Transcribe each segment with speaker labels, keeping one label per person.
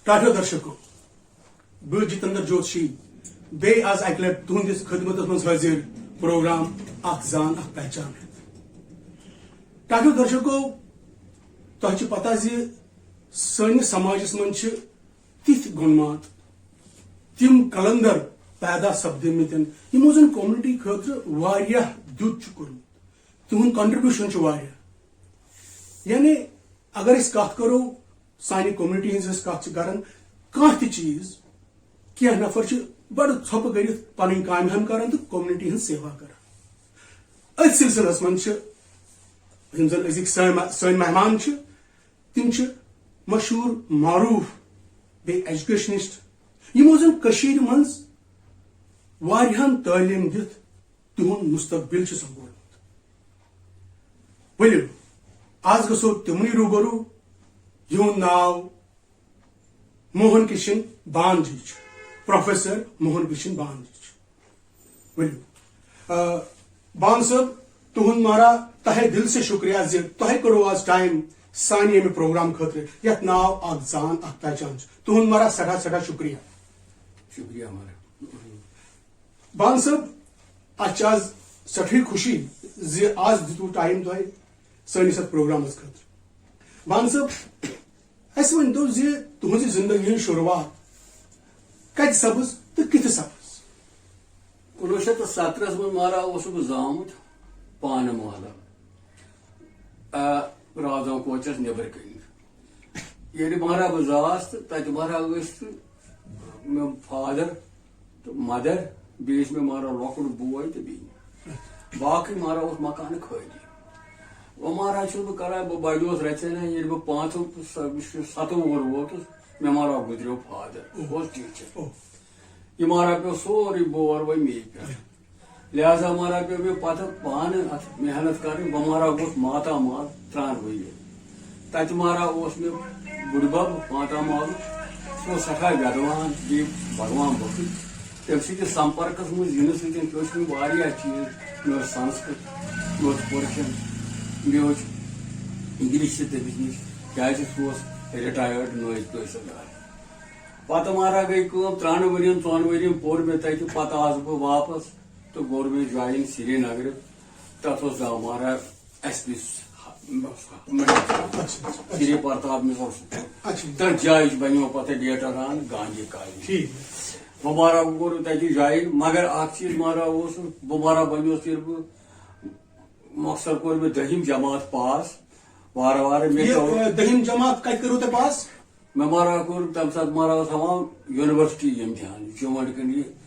Speaker 1: Tattoo درشکو بہ جتندر جوشی بے آز اکہ لٹ تہندس خدمت من حاضر پروگرام اخ زان اخ پہچان ٹاٹو درشکو تہ پتہ سنس سماجس من تھ گنمات تم کلندر پیدا سپدمت یمو زن کومنٹی خاطر دیت کورمت تہند کنٹربیوشن یعنی اگر اس کت کرو سانہ کومنٹی ہز کت کران کھانا تہ چیز کی نفر بڑ ژھوپ کرت پن کام ہم کران تو کومنٹی ہز سیوا کران ات سلسلس من یم زن ازک سن مہمان تم مشہور معروف بے ایجوکیشنسٹ یمو زن کشیر منز واریہن تعلیم دت تہند مستقبل سنبھولمت ولو آج گسو تمنی روبرو یہند ناو موہن کشن بان جی پروفیسر موہن کشن بان جی ولو بان صاحب تہند مارا تہ دل سے شکریہ تہ کرو آج ٹائم سانہ یہ پروگرام خاطر یت ناو اخ زان اخ پہچان تہند مارا سٹھا سٹھا شکریہ
Speaker 2: ہمارا
Speaker 1: بان صاحب آج سٹھی خوشی آج دتو ٹائم تہ سنس ات پروگرامس خاطر بان صاحب اس ون تو تہذ زندگی ہند شروعات کت سپز تو کت سپز
Speaker 2: 1917 من مارا زامت پانہ محلہ رازو کوچس نبر کن یل مارا بہ زاس تو تت مارا مے فادر تو مدر بیس میں مارا لکٹ بوے تو بی باقی مارا اس مکان خالی وہ مارا چھ بہ کران بہ بڑیوس رچنا یل بہ 5 7 وہر ووتس مے مارا گزریو فادر ٹیچر یہ مارا پہ سوری بور وہ می پہ لہذا مارا پہ مے پتہ پانے ات محنت کریں بہ مارا گوس ماتامال 3 ؤری تت مارا مے بڑبب ماتامال سہ سٹھا گدوان بیٚیہِ بھگوان بخش تم سۭتۍ سمپرکس منٛز ینہٕ سۭتۍ ہیوٚچھ مےٚ واریاہ چیٖز مےٚ اوس سنسکرت مےٚ اوس پٔرشن مےٚ اوس انگلش تہِ تٔمِس نِش کیازِ سُہ اوس رِٹایٲرڈ نٲیِد تحصیلدار پتہٕ مارا گٔے کٲم 3 ؤرین 4 ؤرین پوٚر مےٚ تتہِ پتہٕ آس بہٕ واپس تہٕ کوٚر مےٚ جوین سری نگر تتھ اوس ناو مارا ایس پی سری پرتاپ مِشن تٔتھۍ جایہِ بنیو پتہٕ لیٹر آن گاندھی کالج بہ مارا کور تتہِ جوین مگر اکھ چیز مارا اوس بہ مارا بنیوس ییٚلہِ بہٕ مۄخصر کوٚر مےٚ 10th جماعت پاس وارٕ وارٕ مےٚ
Speaker 1: 10th جماعت کتہِ کٔرو تۄہہِ پاس
Speaker 2: مےٚ مارا کوٚر تمہِ ساتہٕ مارا اوس ہاوان یونیورسٹی امتحان جموں اینڈ کشمیٖر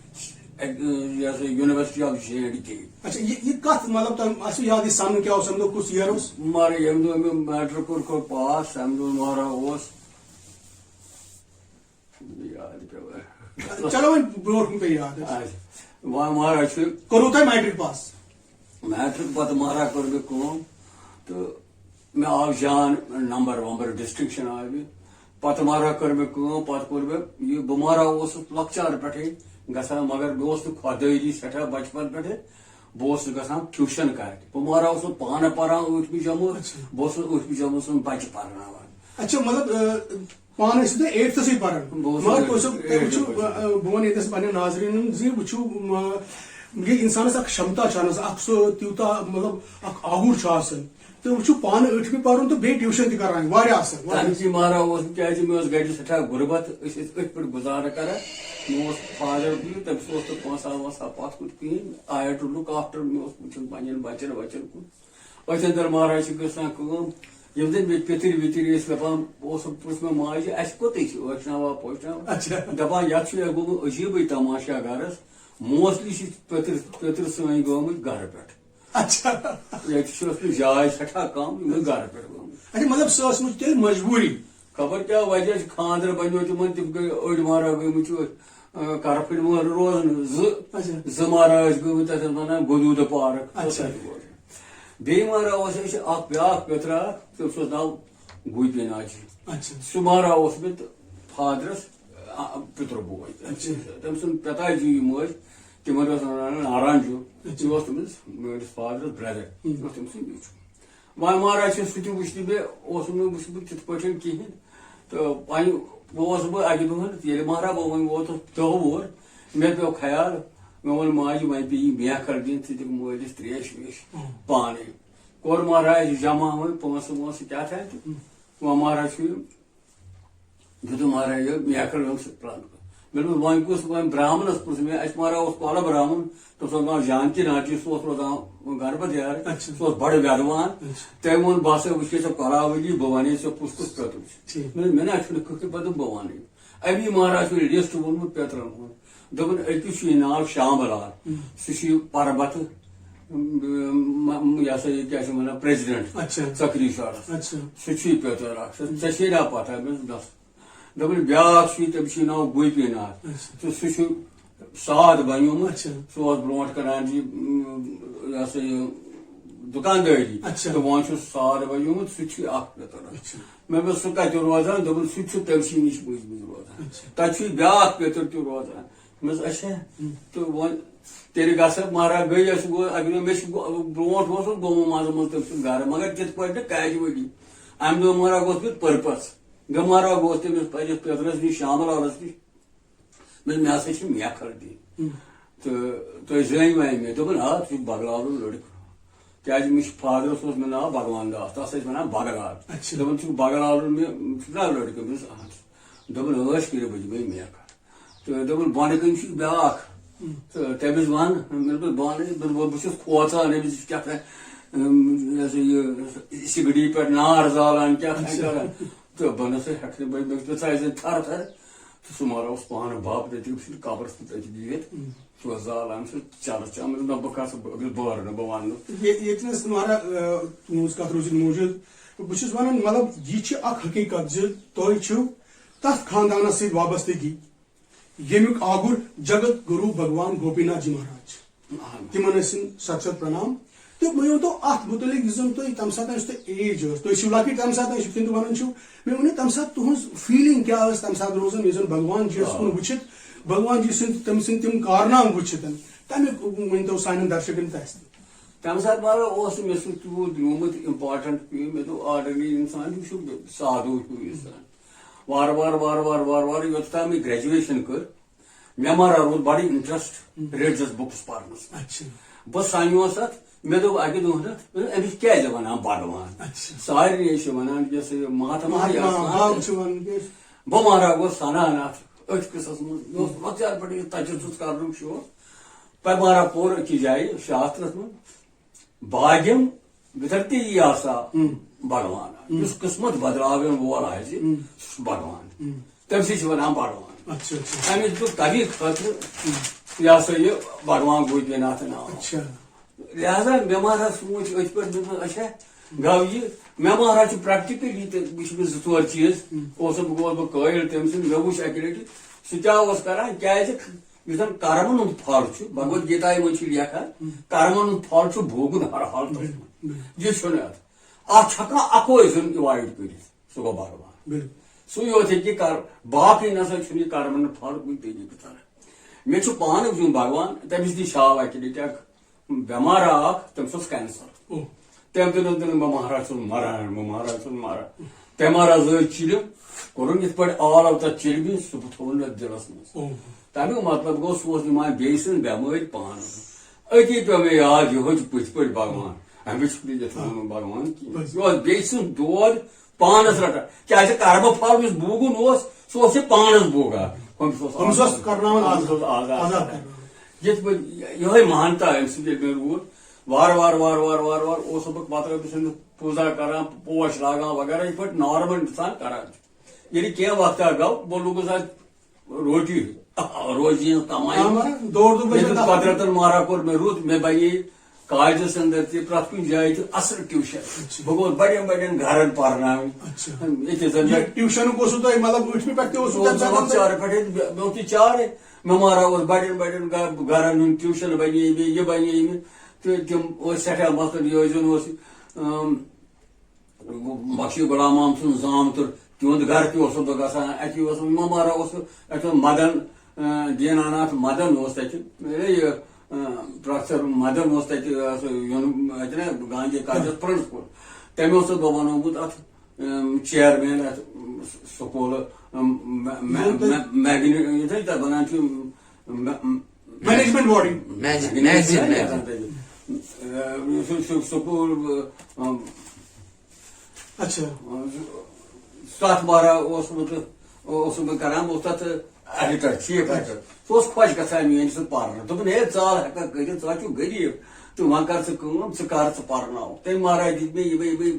Speaker 2: یہ یونیورسٹی آف JNK
Speaker 1: اچھا یہ کت مطلب تم یاد یہ سن کیا اس دہ کس ایئر اس
Speaker 2: مارا یم دہ میں میٹرک کوٚر پاس تمہ دہ مارا اوس یاد پہ
Speaker 1: چلو وۄنۍ برونٛٹھ کُن پے یاد
Speaker 2: مارا
Speaker 1: کوٚروٕ تۄہہِ میٹرک پاس
Speaker 2: میٹرک پتہٕ مارا کٔر مےٚ کٲم تہٕ مےٚ آو جان نمبر ومبر ڈسٹنکشن آو مےٚ پتہٕ مارا کٔر مےٚ کٲم پتہٕ کوٚر مےٚ یہِ بہٕ مارا اوسُس لۄکچار پٮ۪ٹھٕے گژھان مگر مےٚ اوس نہٕ خۄدٲری سٮ۪ٹھاہ بچپن پٮ۪ٹھٕ بہٕ اوسُس گژھان ٹیوٗشن کرنہِ بہٕ مارا اوسُس پانہٕ پران 8مہِ جمٲژ بہٕ اوسُس 8مہِ جمٲژ سُنٛد بچہِ پرناوان
Speaker 1: اچھا مطلب پانہٕ ٲسِو تُہۍ 8th سٕے پران مگر تُہۍ وٕچھِو بہٕ وَنہٕ ییٚتٮ۪س پننٮ۪ن ناظریٖنن زِ وٕچھِو ییٚلہِ انسانس اکھ شمتا چھِ آسان اکھ سُہ تیوٗتاہ مطلب اکھ آگُر چھُ آسان تہٕ وٕچھِو پانہٕ 8مہِ پرُن تہٕ بیٚیہِ ٹیوٗشن تہِ کران واریاہ اصل
Speaker 2: تمچی مارا اوس کیازِ مےٚ اوس گرِ سٮ۪ٹھاہ غُربت أسۍ ٲسۍ أتھۍ پٮ۪ٹھ گُزارٕ کران مےٚ اوس فادر تٔمِس اوس نہٕ پونٛسہٕ وونٛسہٕ پتھ کُن کِہیٖنۍ آی ہیڈ ٹُو لُک آفٹر مےٚ اوس وٕچھُن پننٮ۪ن بچن وچن کُن أتھۍ انٛدر مارا چھِ گژھان کٲم یم زن مےٚ پِتٕرۍ وِتٕرۍ ٲسۍ دپان پرُژھ مےٚ ماجہِ اسہِ کوٚتٕے چھِ ٲچھناوا پوچھناوا دپان یتھ چھُ گوٚمُت عجیٖبٕے تماشا گرس موسٹلی چھِ پِتٕر سٲنۍ گٲمٕتۍ گرٕ پٮ۪ٹھ ییٚتہِ چھِ ٲسمٕژ جاے سٮ۪ٹھاہ کم یِم گرٕ پٮ۪ٹھ گٲمٕتۍ
Speaker 1: مطلب سۄ ٲسمٕژ تیٚلہِ مجبوٗری
Speaker 2: خبر کیٛاہ وجہ چھُ خانٛدر بنیو تِمن تِم گٔے أڑۍ مارا گٔمٕتۍ چھِ کرپھٕلۍ وٲنۍ روزان زٕ مارا ٲسۍ گٔمٕتۍ تتھ ٲسۍ ونان گدوٗدٕ پارک بیٚیہِ مارا اوس اَسہِ اکھ بیٛاکھ پِتٕر اکھ تٔمِس اوس ناو گوٗپی ناجی سُہ مارا اوس مےٚ فادرس پِتُر بوے تٔمۍ سُنٛد پِتاجی یِم ٲسۍ تِمن اوس ونان نارانجوٗ یہِ اوس تٔمِس میٲنِس فادرس برٛدر یہِ اوس تٔمۍ سُنٛد نیٚچوٗ وۄنۍ مارا چھُ سُہ تہِ وٕچھنہٕ مےٚ اوسُم نہٕ وٕچھمُت تِتھ پٲٹھۍ کِہینۍ تہٕ وۄنۍ بہٕ اکہِ دۄہن ییٚلہِ مہراب وۄنۍ ووتُس دہ وُہُر مےٚ پیوٚو خیال مےٚ ووٚن ماجہِ وۄنۍ پیٚیی میکھر دِنۍ ژٕ دِکھ مٲلِس تریش ویش پانے کوٚر مہراز جمع وۄنۍ پونٛسہٕ وونٛسہٕ کیٛاہ تھانۍ تہٕ وۄنۍ مہراز چھُ دیُتُم مہراز یہِ میکھر اوٚن سُہ پرٛان مےٚ دوٚپُس وۄنۍ کُس وۄنۍ برہمنس پرٛژھ مےٚ اَسہِ مہراز اوس کۄلہٕ برہمن تٔمِس اوس ناو جانکی ناٹی سُہ اوس روزان گنبت یار سُہ اوس بڑٕ ویدوان تٔمۍ ووٚن بہٕ ہسا وٕچھے ژےٚ کۄلاولی بہٕ ونے ژےٚ کُس کُس پیٚتُر چھُ مےٚ نہ چھُنہٕ کٕکھٕ پتہٕ بہٕ ونے امی مہراز چھُ لسٹ ووٚنمُت پیترن ہُنٛد دوٚپُن أکِس چھُ یہِ ناو شامہٕ لال سُہ چھُ پربتہٕ یہِ ہسا یہِ کیٛاہ چھِ ونان پریزڈنٹ ژکری شہرس سُہ چھُے پیتر اکھ ژےٚ چھے نا پتہ بس دوٚپُن بیاکھ چھُے تٔمِس چھُ ناو گوپی ناتھ تہٕ سُہ چھُ ساد بنیومُت سُہ اوس برونٛٹھ کران یہِ ہسا یہِ دُکاندٲری تہٕ وۄنۍ چھُ ساد بنیومُت سُہ چھُ اکھ پیتر مےٚ دوٚپ سُہ کتہِ روزان دوٚپُن سُہ تہِ چھُ تٔمسٕے نِش مٔنٛزۍ مٔنٛزۍ روزان تتہِ چھُے بیاکھ پیتر تہِ روزان مےٚ دوٚپُس اچھا تہٕ وۄنۍ تیٚلہِ گژھکھ مہراز گٔے اَسہِ گوٚو اَکہِ دۄہ مےٚ چھُ برونٛٹھ اوسُس گوٚمُت منٛزٕ منٛزٕ تٔمۍ سُنٛد گرٕ مگر تِتھ پٲٹھۍ نہٕ کاجہِ ؤڈی امہِ دۄہ مہراز گوٚژھ مےٚ پٔرپَس گٔے مہراز گوٚژھ تٔمِس پننِس پیترس نِش شامہٕ لالس نِش مےٚ ہسا چھِ میکھر دِنۍ تہٕ تُہۍ زٲنۍ وۄنۍ مےٚ دوٚپُن آ ژٕ چھُکھ بگلاورُن لڑکہٕ کیٛازِ مےٚ چھُ فادرس اوس مےٚ ناو بھگوان داس تتھ ٲسۍ ونان بگلال دوٚپُن ژٕ چھُکھ بگلاورُن مےٚ چھُکھ نا لڑکہٕ مےٚ دوٚپُس اہن دوٚپُن ٲش کٔرِتھ بہٕ دِمے میکھر تہٕ دوٚپُن بۄنہٕ کَنۍ چھُ بیاکھ تہٕ تٔمِس وَن مےٚ دوٚپُس بۄنہٕ بہٕ چھُس کھوژان أمِس چھُ کیٛاہ تانۍ یہِ سا یہِ سِگڑی پٮ۪ٹھ نار زالان کیٛاہ تانۍ کران تہٕ بہٕ نہ سا ہٮ۪کہٕ نہٕ مےٚ ژاے زن تھر تھر تہٕ سُہ مہراز اوس پانہٕ بب تٔتی سُہ قبرس تہِ تٔتی بِہِتھ سُہ اوس زالان سُہ چرچان نہ بہٕ کھسہٕ بہٕ بہرٕ نہٕ بہٕ وننہٕ
Speaker 1: ییٚتنس مہراز تُہنٛز کتھ روٗزِتھ موٗجوٗد بہٕ چھُس ونان مطلب یہِ چھِ اکھ حقیٖقت زِ تُہۍ چھِو تتھ خاندانس سۭتۍ وابستگی ییٚمیُک آگُر جگت گروٗ بھگوان گوپی ناتھ جی مہاراج چھِ تِمن ٲسِن سخ سخ پرنام تہٕ مےٚ ؤنۍتو اتھ مُتعلق یُس زن تُہۍ تمہِ ساتہٕ یُس تۄہہِ ایج ٲس تُہۍ چھِو لۄکٕٹۍ تمہِ ساتہٕ یِتھ کٔنۍ تُہۍ ونان چھِو مےٚ ؤنِو تمہِ ساتہٕ تُہنٛز فیٖلِنگ کیٛاہ ٲس تمہِ ساتہٕ روزان یُس زن بھگوان جی یس کُن وٕچھِتھ بھگوان جی سٕنٛدۍ تٔمۍ سٕنٛدۍ تِم کارنام وٕچھِتھ تمیُک ؤنۍتو سانٮ۪ن درشکن تہِ اَسہِ
Speaker 2: تمہِ ساتہٕ مہراز اوس نہٕ مےٚ سُہ تیوٗت نیوٗمُت اِمپاٹنٹ کِہیٖنۍ مےٚ دوٚپ آلریڈی اِنسان یہِ چھُ سادوٗ ہیوٗ اِنسان وارٕ وارٕ وارٕ وارٕ وارٕ وارٕ یوٚت تام مےٚ گریجویشن کٔر مےٚ مہراز روٗد بڑٕ اِنٹرسٹ ریلجس بُکٕس پرنس بہٕ سنیوس اتھ مےٚ دوٚپ اکہِ دۄہ أمِس کیٛازِ ونان بھگوان سارنٕے چھِ ونان یہِ ہسا یہِ مہاتما بہٕ مہراز گوٚس سنان اتھ أتھۍ قصس منٛز مےٚ اوس لۄکچار پٮ۪ٹھٕے تجسُس کرنُک شوق پتہٕ مہراز پوٚر أکِس جایہِ شاسترس منٛز بھاگیم وِدھرتی یی آسا بھگوان یُس قٕسمت بدلاون وول آسہِ سُہ چھُ بھگوان تٔمسٕے چھِ ونان بھگوان أمِس دیُت تمی خٲطرٕ یہِ ہسا یہِ بھگوان گوپی ناتھ ناو لہذا مےٚ مہراز سوٗنٛچ أتھۍ پٮ۪ٹھ دوٚپُن اچھا گوٚو یہِ مےٚ مہراز چھُ پریکٹِکلی تہِ وٕچھ مےٚ زٕ ژور چیٖز اوسُس بہٕ قٲیِل تٔمۍ سُنٛد مےٚ وٕچھ اکہِ لٹہِ سُہ کیٛاہ اوس کران کیٛازِ یُس زن کرمن ہُنٛد پھل چھُ بھگوت گیٖتایہِ منٛز چھُ لیکھان کرمن ہُنٛد پھل چھُ بھوگُن ہر حالتس منٛز یہِ چھُنہٕ اتھ چھُ ہٮ۪کان اکوے زوٚن ایوایڈ کٔرِتھ سُہ گوٚو بھگوان سُے یوت ہیٚکہِ باقٕے نسا چھُنہٕ یہِ کرمن ہُنٛد پھل کُنہِ طریٖقہٕ تران مےٚ چھُ پانہٕ وٕچھمُت بھگوان تٔمِس نِش آو اکہِ لٹہِ اکھ بٮ۪مار اکھ تٔمِس اوس کینسر تٔمۍ دوٚپ بہٕ مہراز چھُس مران بہٕ مہراز چھُس مران تٔمۍ مہراز لٲج چِلِم کوٚرُن یِتھ پٲٹھۍ آو تتھ چِلمہِ سُہ تھوٚوُن مےٚ دِلس منٛز تمیُک مطلب گوٚو سُہ اوس نِوان بیٚیہِ سٕنٛز بٮ۪مٲرۍ پانس أتی پیوٚو مےٚ یاد یِہوے چھُ پٔتھۍ پٲٹھۍ بھگوان أمِس چھُنہٕ یِتھ وَنُن بھگوان کینٛہہ یہِ اوس بیٚیہِ سُنٛد دود پانس رٹان کیٛازِ کرمہٕ پھل یُس بوٗگُن اوس سُہ اوس یہِ پانس بوگان یِتھ پٲٹھۍ یِہوے مہانتا أمۍ سٕنٛز ییٚلہِ مےٚ روٗد وارٕ وارٕ وارٕ وارٕ وارٕ وارٕ اوسُس بہٕ پتہٕ أمۍ سٕنٛز پوٗزا کران پوش لاگان وغیرہ یِتھ پٲٹھۍ نارمل انسان کران چھُ ییٚلہِ کینٛہہ وقتہ گوٚو بہٕ لوٚگُس اتھ روٹی روزی ہٕنٛز کمٲے قدرتن مہراز کوٚر مےٚ رُت مےٚ بنے کالجس اندر تہِ پرٛٮ۪تھ کُنہِ جایہِ تہِ اصل ٹیوٗشن بہٕ گوٚوس بڑٮ۪ن بڑٮ۪ن گرن پرناوٕنۍ ییٚتہِ زن لۄکچارٕ پٮ۪ٹھے مےٚ اوس یہِ چارے مےٚ مہراز اوس بڑٮ۪ن بڑٮ۪ن گرن ہُنٛد ٹیوٗشن بنے مےٚ یہِ بنے مےٚ تہٕ تِم ٲسۍ سٮ۪ٹھاہ مثلاً یہِ زن اوس بخشی غلام محمد سُنٛد زامتُر تِہُنٛد گرٕ تہِ اوسُس بہٕ گژھان اتی اوس مہراز اوس اتہِ مدن دیٖناناتھ مدن اوس تتہِ یہِ پروفیسر مدن اوس تتہِ اتہِ نا گاندھی کالجس پرنسپل تٔمۍ اوسُس بہٕ بنومُت اتھ چیرمین اتھ سکول میگنی بنان
Speaker 1: مینجمنٹ باڈی
Speaker 2: سکول
Speaker 1: اچھا
Speaker 2: سات بارہ بہٕ کران بہٕ تتھ ایڈیٹر چیف ایڈیٹر سہ خۄش گژھان میٲنۍ سۭتۍ پرنہٕ دوٚپُن ہے ژٕ ہٮ۪ککھ کٔرِتھ ژٕ چھُکھ غریٖب تہٕ وۄنۍ کر ژٕ کٲم ژٕ کر ژٕ پرناو تٔمۍ مہراج دِتۍ مےٚ یِمے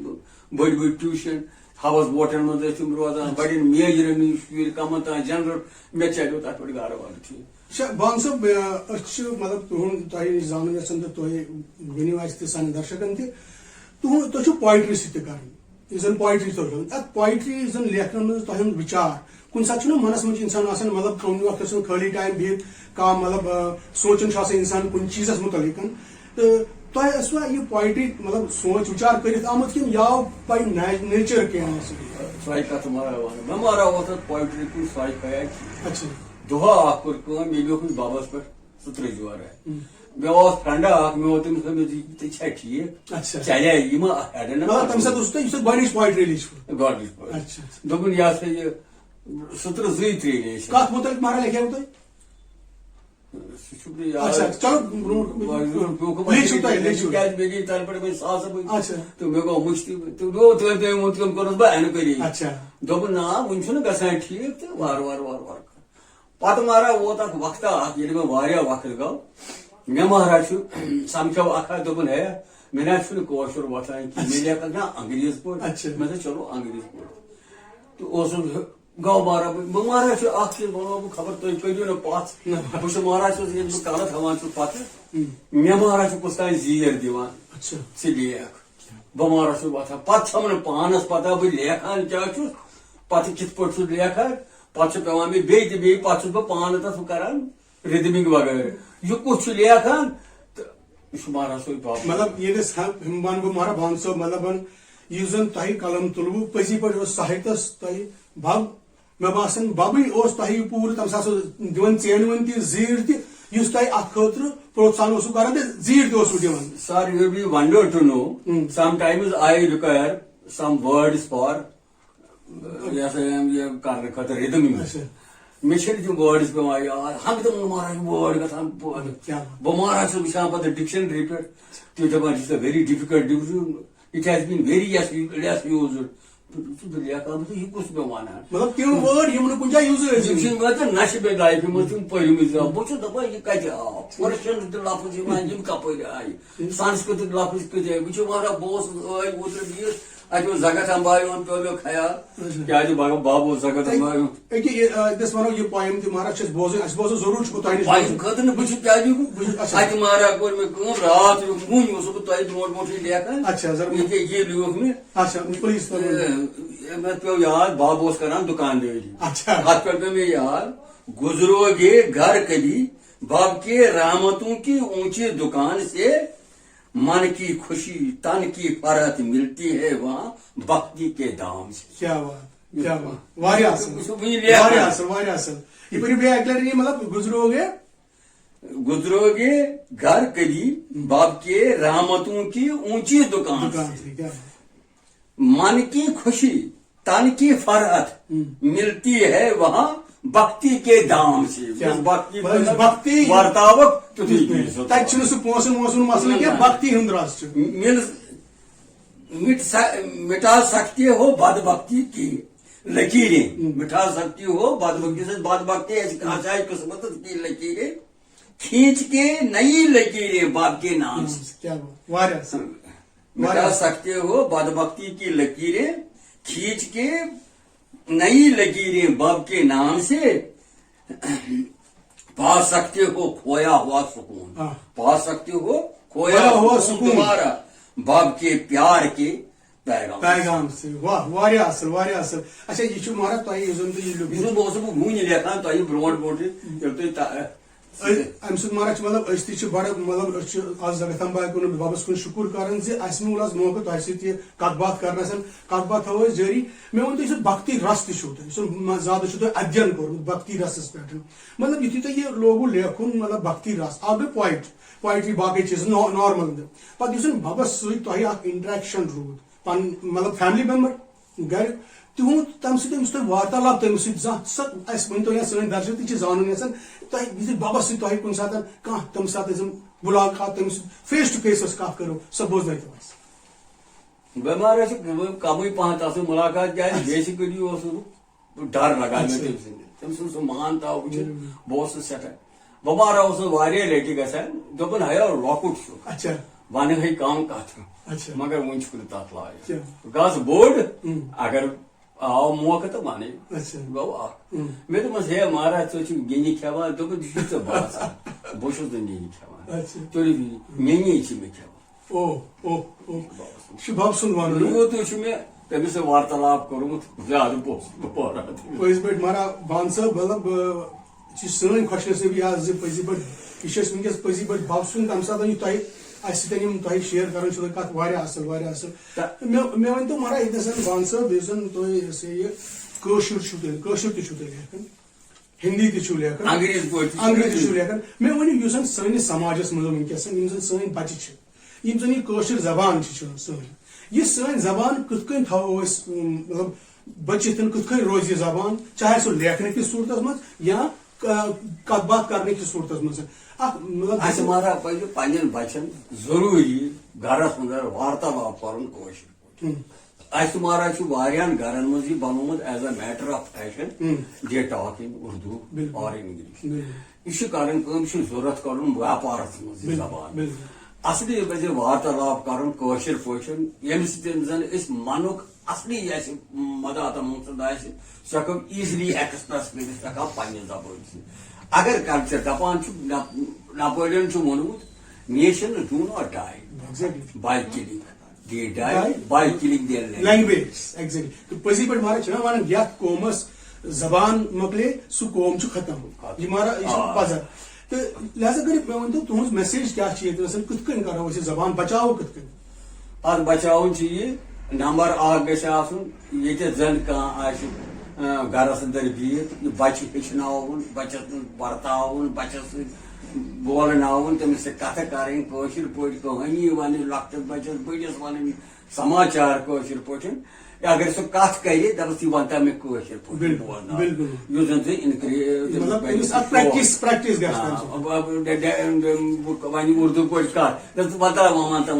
Speaker 2: بٔڑۍ بٔڑۍ ٹیوٗشن ہاوس بوٹن منٛز ٲسۍ تِم روزان بڑٮ۪ن میجرن نِش شُرۍ کمن تام جنرل مےٚ چلیو تتھ پٮ۪ٹھ گرٕ وارٕ ٹھیٖک
Speaker 1: بان صٲب أسۍ چھِ مطلب تُہُنٛد تۄہہِ زانُن یژھان تہٕ تُہۍ ؤنِو اَسہِ تہِ سانٮ۪ن درشکن تہِ تُہۍ چھِو پویٹری سۭتۍ تہِ کران یُس زن پویٹری تۄہہِ کران اتھ پویٹری یُس زن لیکھنس منٛز تۄہہِ ہُنٛد وِچار کُنہِ ساتہٕ چھُنہ منس منٛز انسان آسان مطلب کُنہِ وقتہٕ چھُنہٕ خٲلی ٹایم بِہِتھ کانٛہہ مطلب سونٛچان چھُ آسان انسان کُنہِ چیٖزس مُتعلق تہٕ تۄہہِ ٲسوا یہِ پویٹری مطلب سونٛچ وِچار کٔرِتھ آمُت کِنہٕ یہِ آو پاے نیچر کینٛہہ
Speaker 2: سۄے کتھ مہراج ونان مےٚ مہراج اوس اتھ پویٹری کُن سۄے خیال
Speaker 1: اچھا
Speaker 2: دۄہا اکھ کوٚر کٲم مےٚ لیوکھ بابس پٮ۪ٹھ 100 ورٲے مےٚ اوس فرٛنڈا اکھ مےٚ ووٚن تٔمِس ژےٚ چھا ٹھیٖک
Speaker 1: اچھا
Speaker 2: چلے یہِ ما ہیٚڈن
Speaker 1: تمہِ ساتہٕ اوس تۄہہِ یُس تۄہہِ گۄڈنِچ پویٹری لیٖچھوٕ
Speaker 2: گۄڈنِچ پٲٹھۍ دوٚپُن یہِ ہسا یہِ 102-3 لیٚچھ
Speaker 1: کتھ مُتعلق مہراج لیکھیوٕ تۄہہِ
Speaker 2: سُہ چھُ مےٚ یاد
Speaker 1: اچھا چلو برونٛٹھ لیٖچھِو تۄہہِ لیٖچھِو
Speaker 2: کیازِ مےٚ گٔے تنہٕ پٮ۪ٹھ وۄنۍ ساسہٕ
Speaker 1: اچھا
Speaker 2: تہٕ مےٚ گوٚو مٔشتٕے تہٕ تٔمۍ کوٚرُس بہٕ اینکویری
Speaker 1: اچھا
Speaker 2: دوٚپُن نا وُنہِ چھُنہٕ گژھان ٹھیٖک تہٕ وارٕ وارٕ وارٕ وارٕ پتہٕ مہراج ووت اکھ وقتا اکھ ییٚلہِ مےٚ واریاہ وقت گوٚو مےٚ مہراج چھُ سمکھیو اکھ ہتھ دوٚپُن ہے مےٚ نہ چھُنہٕ کٲشُر وۄتھان کینٛہہ مےٚ لیکھکھ نا انگریٖز پٲٹھۍ مےٚ دوٚپ چلو انگریٖز پٲٹھۍ تہٕ اوسُس گوٚو مہراج بہٕ مہراج چھُ اکھ چیٖز ونو بہٕ خبر تُہۍ کٔرِو نہٕ پتھ بہٕ چھُس مہراج چھُس ییٚلہِ بہٕ کلہٕ تھاوان چھُس پتہٕ مےٚ مہراج چھُ کُس تانۍ زیٖر دِوان ژٕ لیکھ بہٕ مہراج چھُس وۄتھان پتہٕ چھم نہٕ پانس پتہ بہٕ لیکھان کیاہ چھُس پتہٕ کِتھ پٲٹھۍ چھُس لیکھان پتہٕ چھُ پیوان مےٚ بیٚیہِ تہِ بیٚیہِ پتہٕ چھُس بہٕ پانہٕ تتھ کران رِدمِنگ وغٲرٕ یہِ کُس چھُ لیکھان تہٕ یہِ چھُ مہراج صٲب باب
Speaker 1: مطلب ییٚلہِ ونہٕ بہٕ مہراج بان صٲب مطلب یُس زن تۄہہِ قلم تُلوٕ پٔزی پٲٹھۍ اوس ساہِتس تۄہہِ بب مےٚ باسان ببٕے اوس تۄہہِ پوٗرٕ تمہِ ساتہٕ اوس دِوان ژینہٕ وٲنۍ تہِ زیٖر تہِ یُس تۄہہِ اتھ خٲطرٕ پروتساہن اوسوٕ کران تہٕ زیٖر تہِ اوسوٕ دِوان
Speaker 2: Sir, you will be wonder to know. Sometimes I require some words for yes, I am rhythm. مےٚ چھِ تِم وٲڈٕس پیوان یاد ہنٛگتہٕ مہراج وٲڈ گژھان بہٕ مہراج چھُس وٕچھان پتہٕ ڈکشنری پٮ۪ٹھ تُہۍ دپان چھِ very difficult it has been very less used بہٕ لیکھان یہِ کُس مےٚ ونان
Speaker 1: مطلب تِم وٲڈ یِم نہٕ کُنہِ جایہِ یوٗز
Speaker 2: یِم چھِ مےٚ نہ چھِ مےٚ لایفہِ منٛز تِم پٔرمٕتۍ بہٕ چھُس دپان یہِ کتہِ آو پٔرشن تہِ لفظ یِوان یِم کپٲرۍ آیہِ سنسکرتٕکۍ لفظ کۭتیاہ آیہِ وٕچھِو مہراج بہٕ اوسُس ٲدۍ اوترٕ بِہِتھ اتہِ اوس زگت امبایون پیوٚو مےٚ خیال کیازِ بب اوس زگت امبایون
Speaker 1: أکہِ وَنو یہِ پویم تہِ مہراج چھِ أسۍ بوزٕنۍ اَسہِ بوزو ضروٗر چھُ تۄہہِ نِش
Speaker 2: پویم خٲطرٕ نہٕ بہٕ چھُس کیازِ اتہِ مہراج کوٚر مےٚ کٲم راتھ وُنۍ اوسُس بہٕ تۄہہِ برونٛٹھ برونٛٹھٕے لیکھان یہِ لیوٗکھ مےٚ پیوٚو یاد بب اوس کران دُکاندٲری اتھ پٮ۪ٹھ پیوٚو مےٚ یاد گُزرو گے گھر کبھی بب کے رحمتوں کی اونچی دکان سے من کی خوشی تن کی فرحت ملتی ہے وہاں بختی کے دام سے
Speaker 1: کیا بات کیا بات واریاہ اصل واریاہ اصل واریاہ اصل یہِ پٔرِو بیٚیہِ اکہِ لٹہِ مطلب
Speaker 2: گزرو گے گھر کبھی بب کے رحمتوں کی اونچی دکان سے من کی خوشی تن کی فرحت ملتی ہے وہاں بختی کے دام سے
Speaker 1: بختی
Speaker 2: ورتاوک
Speaker 1: تتہِ چھُنہٕ سُہ پونٛسن وونٛسن مسلہٕ کینٛہہ بختی ہُنٛد رس چھُ
Speaker 2: مٹا سکتے ہو بد بختی کی لکیریں مٹا سکتی ہو بد بختی آسائے قسمت کی لکیریں کھینچ کے نئی لکیریں باپ کے نام سے مٹا سکتے ہو بد بختی کی لکیریں کھینچ کے نئی لکیریں باپ کے نام سے پا سکتے ہو کھویا ہوا سکون پا سکتے ہو کھویا ہوا سکون تمہارا باپ کے پیار کے
Speaker 1: پیغام سے واہ واریاہ اصل واریاہ اصل اچھا یہِ چھُ مہراج تۄہہِ یُس زن تُہۍ
Speaker 2: یہِ اوسُس بہٕ وُنہِ لیکھان تۄہہِ برونٛٹھ برونٛٹھ ییٚلہِ تُہۍ
Speaker 1: امہِ سۭتۍ مہراج مطلب أسۍ تہِ چھِ بڑٕ مطلب أسۍ چھِ آز زگت امباے کُن ببس کُن شُکر کران زِ اسہِ میوٗل آز موقعہٕ تۄہہِ سۭتۍ یہِ کتھ باتھ کرنس کتھ باتھ تھاوو أسۍ جٲری مےٚ ؤنۍ تُہۍ یُس بھکتی رس تہِ چھُو تۄہہِ یُس زیادٕ چھُو تۄہہِ ادین کوٚرمُت بھکتی رسس پٮ۪ٹھ مطلب یُتھُے تۄہہِ یہِ لوگوٗ لیکھُن مطلب بھکتی رس اکھ گٔے پویٹری باقٕے چیٖز نارمل تہِ پتہٕ یُس ببس سۭتۍ تۄہہِ اکھ انٹریکشن روٗد پنُن مطلب فیملی میمبر گرِ تہد تم سس تھی وارتالپ تم سس ورنو یا سن درشک تھی زان یژھان تھی بابس سی تھی کن سات کھانا تم سات ملاقات تم فیس ٹو فیس کت کرو سو بوزن
Speaker 2: بیمار کم پہن تس ملاقات کیا بیسکلی ڈر لگان تم سن سہ مان تاو وچھت بہت سٹھا بمارا واریاہ لٹہ گھان دپن ہے لۄکُٹ ون ہے کم کت مگر ون تک لائق گز بوڑ اگر آو موقع تو ون گو مے دس ہے مہاراج ژٕ گنہِ کھیوان دوٚپُن یہِ چھُ ژےٚ باسان بہٕ چھُس نہٕ نِنہِ کھیوان تُلِو نِنی چھِ مےٚ کھیوان
Speaker 1: شباب سن ون
Speaker 2: یوتُے چھُ مےٚ تٔمِس سۭتۍ وارتالاب کوٚرمُت زیادٕ
Speaker 1: پٔزۍ پٲٹھۍ مارا بان صٲب مطلب یہ سن خوش نصیبی آج پزی پہ یہ ونکس پزی پہ بب سن تمہ سات تہ سن شیئر کران کت اصل مے ون تو مارا یہ بان صاحب یہ تھی لکھان ہندی تھی لکھان انگریزی لکھان مے ون اس سنس سماجس مز ونکس سن بچہ زن یہ زبان سن یہ سن زبان کت کن تھو مطلب بچت کت کن روز یہ زبان چاہے سو لیکھنے کی صورت مز یا کت بات کرنے کی صورت مز
Speaker 2: اہم مارا پہ پنن بچن ضروری گرس مندر وارتالاب کرن اہم مارا وارن گرن مز یہ بنوت is a matter of fashion they talk in Urdu اور انگلش یہ کرن ضرورت کرن ویاپارس مز زبان اصلی پہ وارتالاب کرن پہ یم سن منک اصلی مداتا مقصد سہ ہوں ایزلی ایکسپریس کر پنہ زبان سے اگر کلچر دپان نپولین وونمت nation do not die by killing they die by killing their
Speaker 1: language exactly پزی پہ مارا ونان یت قومس زبان مکلے سہ قوم ختم یہ مارا یہ پزر تو لہذا کر مے ون تو تہذ میسیج کیا کت کن کرو یہ زبان بچاو کت کن
Speaker 2: ات بچاؤن یہ نمبر اخ گھن یہ زن کھانا گرس اندر بہت یہ بچہ ہچن بچس برتاؤن بچس بولن تمس کت کریں پہ کہانی ون لکٹس بچس بڑس ون سماچار پہ اگر سہ کت کر دپس یہ ونتا مے پہ بولنا ون اردو پہ کت ونتا ونتا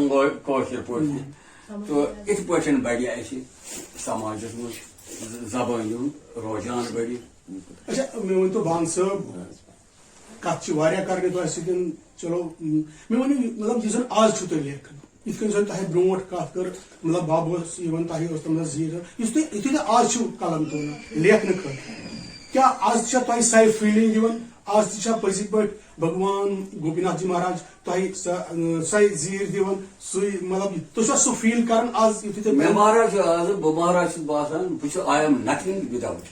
Speaker 2: پہ تو ات پہ بڑھیا سماجس مز زبان رجحان بڑھ
Speaker 1: اچھا مے ون تو بان صاحب کت کرنے تہ سن چلو مے ون مطلب یہ آج تھی لیکن ات کن زن تہ برو کت کر مطلب بب تہ تم زیر تھی آج قلم تلان لیکھنے خاطر کیا آج تہ سہ فیلنگ آج تہ پزی پہ بھگوان گوپی ناتھ جی مہاراج تہ سہ زیر دان مطلب تہ سہ فیل کر آج
Speaker 2: مے مہاراج آز بہ مہاراج باسان بہ آئی ایم نتھنگ وداؤٹ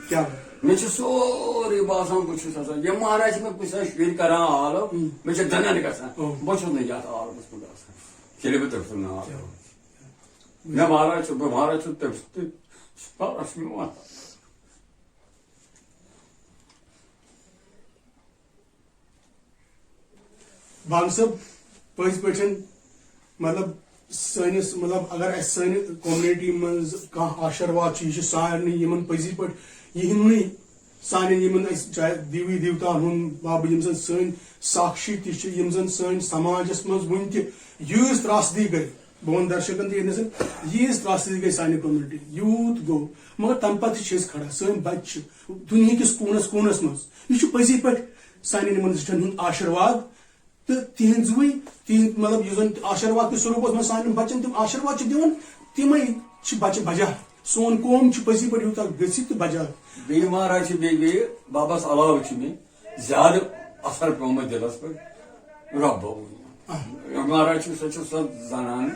Speaker 1: کیا
Speaker 2: مے سوری باسان بہت یہ مہاراج میں کچھ شر کران آلو مے دنن گھان بہت یتھ آلمس من چلے بہ تم نا مے مہاراج بہ مہاراج تم
Speaker 1: بان صاحب پز پہ مطلب سنس مطلب اگر سن کومنٹی مز کھانا آشرواد یہ سارے پزی پہ یہ سان چاہے دیوی دیوتان ہند باب یم زن سن ساکشی تم زن سن سماجس مز ون تیز تراسدی گئی بہ ون درشکن تھی ییز تراسدی گئی سانہ کومنٹی یوت گو مگر تم پتہ کھڑا سن بچہ دنیا کس کونس کونس مز یہ پزی پہ سان زٹھن ہند آشرواد تو تہذ مطلب یہ زن آشرواد کس سروپس من سان بچن تم آشرواد دان تمے بچہ بجا سون قوم پزی پہ یوتہ گھت تو بجا
Speaker 2: بی مہاراج بی بابس علاوہ مے زیادہ اثر پیومت دلس پہ رب مہاراج سو زنان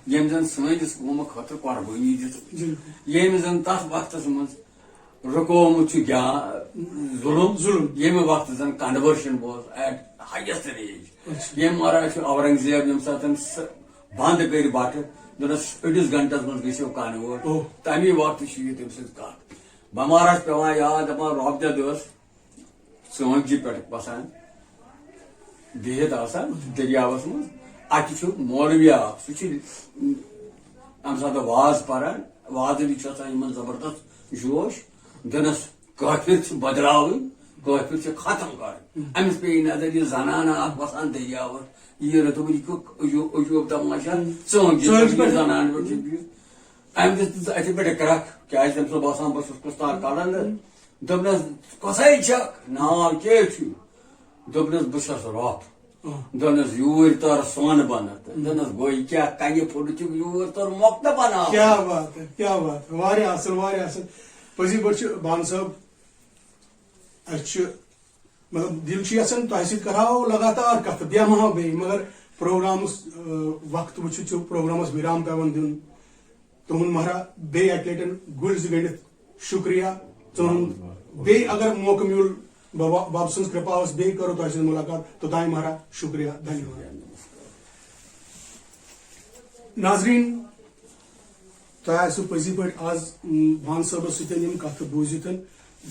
Speaker 2: یم زن سنس قوم خاطر قربانی دت یم زن تس وقت مز رکومت ظلم یم وقت زن conversion was at highest age یم مہاراج اورنگزیب یم سات بند کر بٹ دس أڑس گنٹس من گھو کنورٹ تمے وقت یہ تم سات بہ مہاراج پیوان یاد دپان رب دس ژونگجہ پہ بسان بہت آسان دریاوس مز ات مولوی اخ سہ ام سات واز پران وادلی زبردست جوش دنس کافر بدلاو کافر ختم کر امس پی نظر یہ زنانہ اخ وسان دریاور یہ رتب عجوب تماشا ثون زنان ام دس اتھے پہ کرک کیا تم سب باسان بس کستار کڑان دپنس کسے چھ ناو کیا دپنس بس رات دنس یور تر سون بنت دنس گوئی کیا کنہ پھٹ یور تر مۄکتہ بنا.
Speaker 1: کیا بات ہے کیا بات ہے واریاہ اصل واریاہ اصل پزی پہ بان صٲب اچھا مطلب دل یژھان تہ سۭتۍ کرہاو لگاتار کتھ بیہمہو بیٚیہِ مگر پروگرامس وقت وچھِتھ چھُ پروگرامس وِرام پیوان دیُن تُہُنٛد مہراز بیٚیہِ اکہِ لٹہِ گُلۍ زٕ گٔنڈِتھ شُکریہ تُہُنٛد بیٚیہِ اگر موقعہٕ میوٗل بب سٕنٛز کرپا ٲس بیٚیہِ کرو تۄہہِ سۭتۍ مُلاقات توٚتانۍ مہراز شُکریہ دھنیواد. ناظریٖن تۄہہِ آسوٕ پٔزی پٲٹھۍ آز بان صٲبس سۭتۍ یِم کتھٕ بوٗزِتھ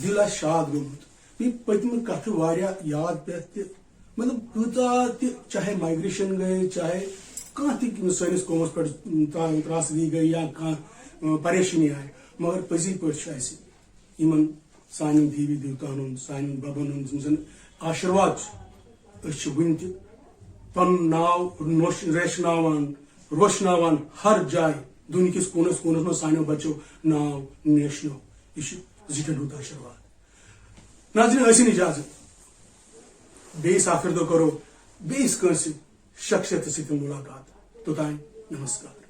Speaker 1: دل آسہِ شاد گوٚمُت بیٚیہِ پٔتمہِ کتھٕ واریاہ یاد پٮ۪تھ تہِ مطلب کۭژاہ تہِ چاہے مایگریشن گٔے چاہے کانٛہہ تہِ سٲنِس قومس پٮ۪ٹھ ترٛاثگی گٔے یا کانٛہہ پریشٲنی آیہِ مگر پٔزی پٲٹھۍ چھُ اسہِ یِمن سانٮ۪ن دیوی دیوتاہن ہُنٛد سانٮ۪ن ببن ہُنٛد یِم زن آشِرواد چھُ أسۍ چھِ وُنہِ تہِ پنُن ناو روشناوان ہر جایہِ دُنہِکِس کوٗنس کوٗنس منٛز سانیو بچو ناو نیشنو یہ چھُ زِٹھٮ۪ن ہُنٛد آشِرواد. ناظریٖن ٲسِن اِجازت بیٚیِس آخر دۄہ کرو بیٚیِس کٲنٛسہِ شخصیتس سۭتۍ مُلاقات توٚتانۍ نمسکار.